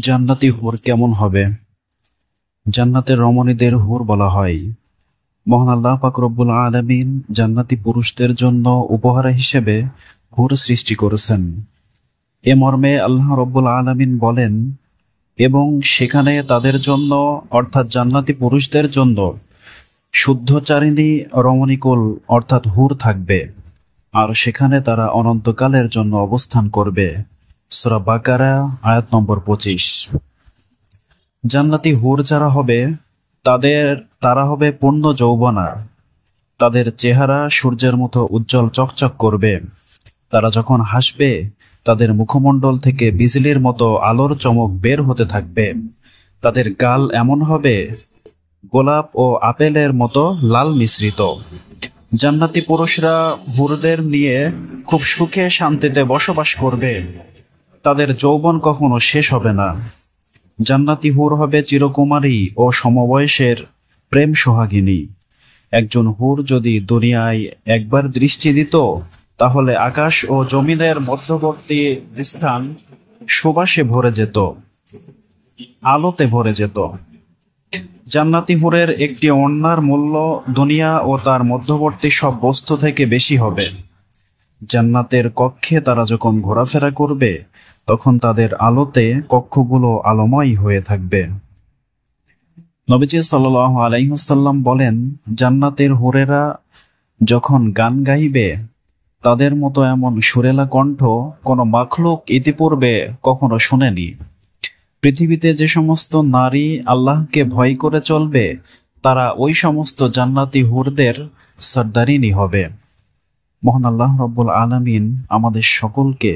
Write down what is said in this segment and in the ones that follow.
জান্নাতি হুর কেমন হবে? জান্নাতের রমণীদের হুর বলা হয়। মহান আল্লাহ পাক রব্বুল আলামিন জান্নাতি পুরুষদের জন্য উপহার হিসেবে হুর সৃষ্টি করেছেন। এ মর্মে আল্লাহ রব্বুল আলামিন বলেন, এবং সেখানে তাদের জন্য অর্থাৎ জান্নাতি পুরুষদের জন্য শুদ্ধচারিণী রমণীকুল অর্থাৎ হুর থাকবে, আর সেখানে তারা অনন্তকালের জন্য অবস্থান করবে। সূরা বাকারা আয়াত নম্বর 25। জান্নাতি হুর যারা হবে তারা হবে পূর্ণ যৌবনা। তাদের চেহারা সূর্যের মতো উজ্জ্বল চকচক করবে। তারা যখন হাসবে তাদের মুখমণ্ডল থেকে বিজলির মতো আলোর চমক বের হতে থাকবে। তাদের গাল এমন হবে গোলাপ ও আপেলের মতো লাল মিশ্রিত। জান্নাতি পুরুষরা হুরদের নিয়ে খুব সুখে শান্তিতে বসবাস করবে। তাদের যৌবন কখনো শেষ হবে না। জান্নাতি হুর হবে চিরকুমারী ও সমবয়সের প্রেম সোহাগিনী। একজন হুর যদি দুনিয়ায় একবার দৃষ্টি দিত, তাহলে আকাশ ও জমিনের মধ্যবর্তী স্থান সুবাসে ভরে যেত, আলোতে ভরে যেত। জান্নাতি হুরের একটি ওড়নার মূল্য দুনিয়া ও তার মধ্যবর্তী সব বস্তু থেকে বেশি হবে। জান্নাতের কক্ষে তারা যখন ঘোরাফেরা করবে, তখন তাদের আলোতে কক্ষগুলো আলোময় হয়ে থাকবে। নবীজি সাল্লাল্লাহু আলাইহি ওয়াসাল্লাম বলেন, জান্নাতের হুরেরা যখন গান গাইবে, তাদের মতো এমন সুরেলা কণ্ঠ কোনো মাখলুক ইতিপূর্বে কখনো শুনেনি। পৃথিবীতে যে সমস্ত নারী আল্লাহকে ভয় করে চলবে, তারা ওই সমস্ত জান্নাতি হুরদের সর্দারিনী হবে। মহান আল্লাহ রব্বুল আলামিন আমাদের সকলকে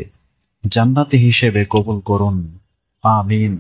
জান্নাতি হিসেবে কবুল করুন। আমিন।